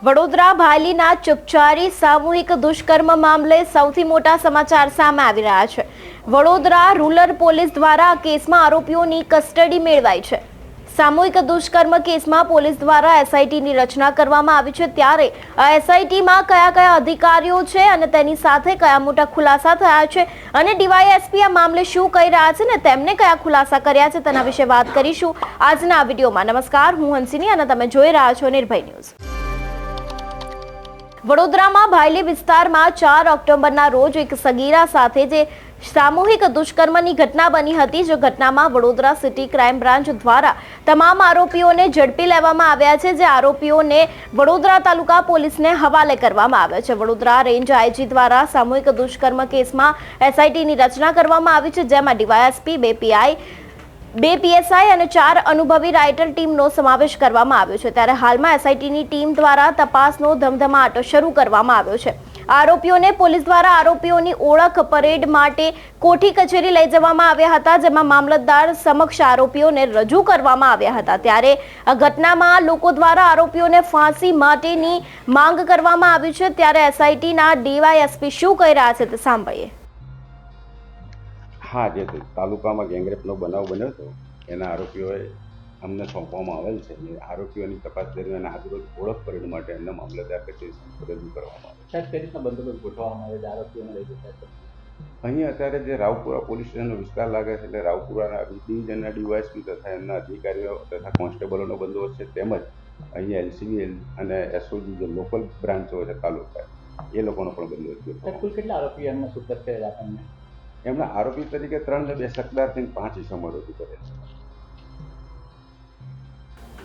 વડોદરા ભાયલીના ચકચારી સામૂહિક દુષ્કર્મ મામલે સૌથી મોટા સમાચાર સામે આવી રહ્યા છે। વડોદરા રૂરલ પોલીસ દ્વારા આ કેસમાં આરોપીઓની કસ્ટડી મેળવાઈ છે। સામૂહિક દુષ્કર્મ કેસમાં પોલીસ દ્વારા એસઆઈટીની રચના કરવામાં આવી છે, ત્યારે આ એસઆઈટીમાં કયા કયા અધિકારીઓ છે અને તેની સાથે કયા મોટા ખુલાસા થયા છે અને ડીવાયએસપી આ મામલે શું કહી રહ્યા છે ને તેમને કયા ખુલાસા કર્યા છે તેના વિશે વાત કરીશું આજના આ વિડીયોમાં। નમસ્કાર, હું હંસિની અને તમે જોઈ રહ્યા છો નિર્ભય ન્યૂઝ। વડોદરામાં ભાયલી વિસ્તારમાં 4 ઓક્ટોબરના રોજ એક સગીરા સાથે જે સામૂહિક દુષ્કર્મની ઘટના બની હતી, જે ઘટનામાં વડોદરા સિટી ક્રાઇમ બ્રાન્ચ દ્વારા તમામ આરોપીઓને ઝડપી લેવામાં આવ્યા છે, જે આરોપીઓને વડોદરા તાલુકા પોલીસને હવાલે કરવામાં આવ્યા છે। વડોદરા રેન્જ આઈજી દ્વારા સામૂહિક દુષ્કર્મ કેસમાં એસઆઈટીની રચના કરવામાં આવી છે, જેમાં ડીવાયએસપી, 2 પીઆઈ, 2 પીએસઆઈ અને 4 અનુભવી રાઇટર ટીમનો સમાવેશ કરવામાં આવ્યો છે। ત્યારે હાલમાં એસઆઈટીની ટીમ દ્વારા તપાસનો ધમધમાટ શરૂ કરવામાં આવ્યો છે। આરોપીઓને પોલીસ દ્વારા આરોપીઓની ઓળખ પરેડ માટે કોઠી કચેરી લઈ જવામાં આવ્યા હતા, જેમાં મામલતદાર સમક્ષ આરોપીઓને રજૂ કરવામાં આવ્યા હતા। ત્યારે આ ઘટનામાં લોકો દ્વારા આરોપીઓને ફાંસી માટેની માંગ કરવામાં આવી છે। ત્યારે એસઆઈટીના ડીવાયએસપી શું કહી રહ્યા છે તે સાંભળીએ। હા, જે તાલુકામાં ગેંગરેપનો બનાવ બન્યો હતો એના આરોપીઓએ અમને સોંપવામાં આવેલ છે। આરોપીઓની તપાસ દરમિયાન આજરોજ ઓળખ પરેડ માટે એમના મામલતદાર કચેરી રજૂ કરવામાં આવે છે। કઈ રીતના બંદોબસ્ત ગોઠવવામાં આવે છે આરોપીઓને લઈ જતા? અહીં અત્યારે જે રાવપુરા પોલીસ સ્ટેશનનો વિસ્તાર લાગે છે, એટલે રાવપુરાના ડિવિઝનના ડીવાયએસપી તથા એમના અધિકારીઓ તથા કોન્સ્ટેબલોનો બંદોબસ્ત છે, તેમજ અહીંયા એલસીબી અને એસઓજી જે લોકલ બ્રાન્ચો છે તાલુકા, એ લોકોનો પણ બંદોબસ્ત ગોઠવવામાં। કુલ કેટલા આરોપી એમને સુપર થયેલા આપણને? એમના આરોપી તરીકે 3 ને 2 શકદાર થઈને 5 ઇસમો રજૂ કરેલ છે।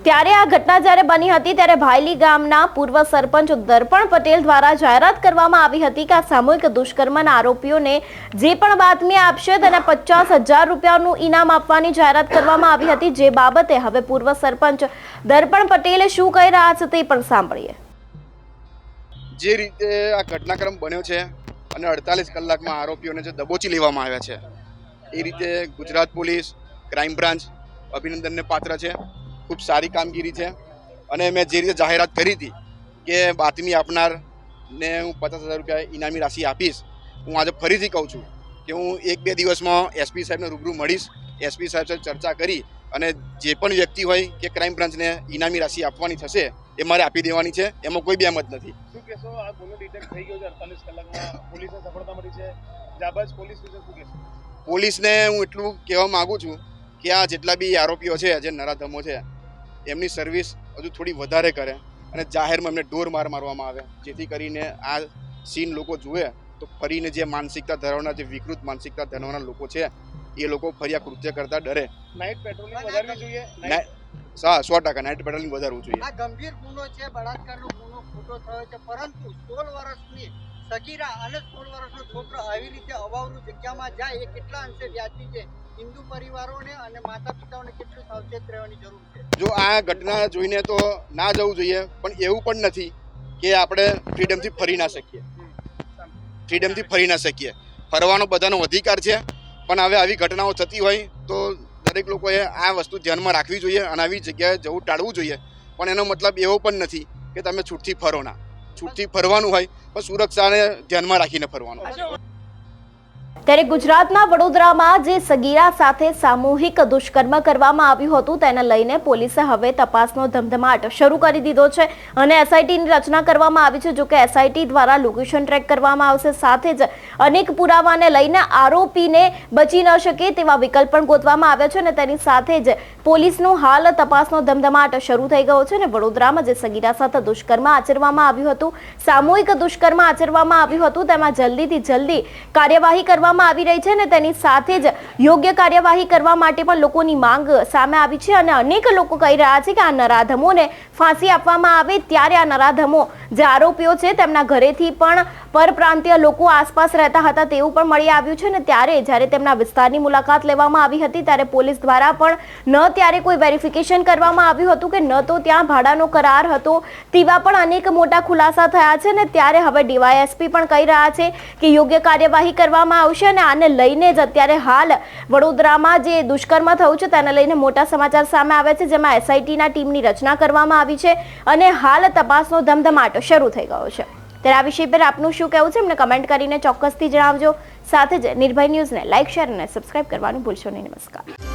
ત્યારે આ ઘટના જ્યારે બની હતી ત્યારે ભાયલી ગામના પૂર્વ સરપંચ દર્પણ પટેલ દ્વારા જાહેરાત કરવામાં આવી હતી કે આ સામૂહિક દુષ્કર્મના આરોપીઓને જે પણ બાતમી આપશે તેને 50,000 રૂપિયાનું ઇનામ આપવાની જાહેરાત કરવામાં આવી હતી, જે બાબતે હવે પૂર્વ સરપંચ દર્પણ પટેલે શું કહી રહ્યા છે તે પણ સાંભળીએ। જે રીતે આ ઘટનાક્રમ બન્યો છે અને 48 કલાકમાં આરોપીઓને જે દબોચી લેવામાં આવ્યા છે, એ રીતે ગુજરાત પોલીસ ક્રાઇમ બ્રાન્ચ અભિનંદનને પાત્ર છે। ખૂબ સારી કામગીરી છે અને મેં જે રીતે જાહેરાત કરી હતી કે બાતમી આપનારને હું 50,000 રૂપિયા ઇનામી રાશિ આપીશ, હું આજે ફરીથી કહું છું કે હું 1-2 દિવસમાં એસપી સાહેબને રૂબરૂ મળીશ। એસપી સાહેબ સાથે ચર્ચા કરી અને જે પણ વ્યક્તિ હોય કે ક્રાઇમ બ્રાન્ચને ઇનામી રાશિ આપવાની થશે એ મારે આપી દેવાની છે, એમાં કોઈ બેમત નથી। શું કહેશો, આ ગુનો ડિટેક્ટ થઈ ગયો છે 48 કલાકમાં, પોલીસને સફળતા મળી છે, જાબાઝ પોલીસ વિશે શું કહેશો? પોલીસને હું એટલું કહેવા માગું છું કે આ જેટલા બી આરોપીઓ છે, જે નરાધમો છે, એમની સર્વિસ હજુ થોડી વધારે કરે અને જાહેરમાં એમને ઢોર માર મારવામાં આવે, જેથી કરીને આ સીન લોકો જુએ તો ફરીને જે માનસિકતા ધરાવનાર, જે વિકૃત માનસિકતા ધરાવનાર લોકો છે એ લોકો ફરી આ કૃત્ય કરતા ડરે। નાઇટ પેટ્રોલિંગ વધારવી જોઈએ। હા, 100% નાઇટ પેટ્રોલિંગ વધારવું જોઈએ। આ ગંભીર ગુનો છે, બળાત્કારનો ગુનો ખોટો થયો છે, પરંતુ 16 વર્ષની સગીરા અને 16 વર્ષનો છોકરો આવી રીતે અવાવરૂ જગ્યામાં જાય એ કેટલા અંશે વ્યાજબી છે? હિન્દુ પરિવારોને અને માતા પિતાઓને કેટલું સાવચેત રહેવાની જરૂર છે? જો આ ઘટના જોઈને તો ના જવું જોઈએ, પણ એવું પણ નથી કે આપણે ફ્રીડમથી ફરી ના શકીએ। ફરવાનો બધાનો અધિકાર છે, પણ હવે આવી ઘટનાઓ થતી હોય તો દરેક લોકોએ આ વસ્તુ ધ્યાનમાં રાખવી જોઈએ અને આવી જગ્યાએ જવું ટાળવું જોઈએ। પણ એનો મતલબ એવો પણ નથી કે તમે છૂટથી ફરો ના, છૂટથી ફરવાનું હોય પણ સુરક્ષાને ધ્યાનમાં રાખીને ફરવાનું। ત્યારે ગુજરાતના વડોદરામાં જે સગીરા સાથે સામૂહિક દુષ્કર્મ કરવામાં આવ્યું હતું તેને લઈને પોલીસે હવે તપાસનો ધમધમાટ શરૂ કરી દીધો છે અને એસઆઈટીની રચના કરવામાં આવી છે। જો કે એસઆઈટી દ્વારા લોકેશન ટ્રેક કરવામાં આવશે, સાથે જ અનેક પુરાવાને લઈને આરોપીને બચી ન શકે તેવા વિકલ્પ પણ ગોતવામાં આવ્યા છે અને તેની સાથે જ પોલીસનો હાલ તપાસનો ધમધમાટ શરૂ થઈ ગયો છે અને વડોદરામાં જે સગીરા સાથે દુષ્કર્મ આચરવામાં આવ્યું હતું, સામૂહિક દુષ્કર્મ આચરવામાં આવ્યું હતું, તેમાં જલ્દીથી જલ્દી કાર્યવાહી કરવામાં આવી રહી છે અને તેની સાથે જ યોગ્ય કાર્યવાહી કરવા માટે પણ લોકોની માંગ સામે આવી છે અને અનેક લોકો કહી રહ્યા છે કે આ નરાધમોને ફાંસી આપવામાં આવે, ત્યારે આ નરાધમો જે આરોપીઓ છે તેમના ઘરેથી પણ પરપ્રાંતીય લોકો આસપાસ રહેતા હતા તેવું પણ મળી આવ્યું છે. અને ત્યારે જ્યારે તેમના વિસ્તારની મુલાકાત લેવામાં આવી હતી ત્યારે પોલીસ દ્વારા પણ ન ત્યારે કોઈ વેરિફિકેશન કરવામાં આવ્યું હતું કે ન તો ત્યાં ભાડાનો કરાર હતો તેવા પણ અનેક મોટા ખુલાસા થયા છે. ને ત્યારે હવે ડીવાયએસપી પણ કહી રહ્યા છે કે યોગ્ય કાર્યવાહી કરવામાં આવશે અને આને લઈને જ અત્યારે હાલ વડોદરામાં જે દુષ્કર્મ થયું છે તેને લઈને મોટા સમાચાર સામે આવ્યા છે, જેમાં એસઆઈટીના ટીમની રચના કરવામાં આવી છે અને હાલ તપાસનો ધમધમાટ શરૂ થઈ ગયો છે. ત્યારે આ વિષય પર આપનું શું કહેવું છે અમને કમેન્ટ કરીને ચોક્કસથી જણાવજો. સાથે જ નિર્ભય ન્યૂઝને લાઇક, શેર અને સબસ્ક્રાઇબ કરવાનું ભૂલશો નહીં. નમસ્કાર.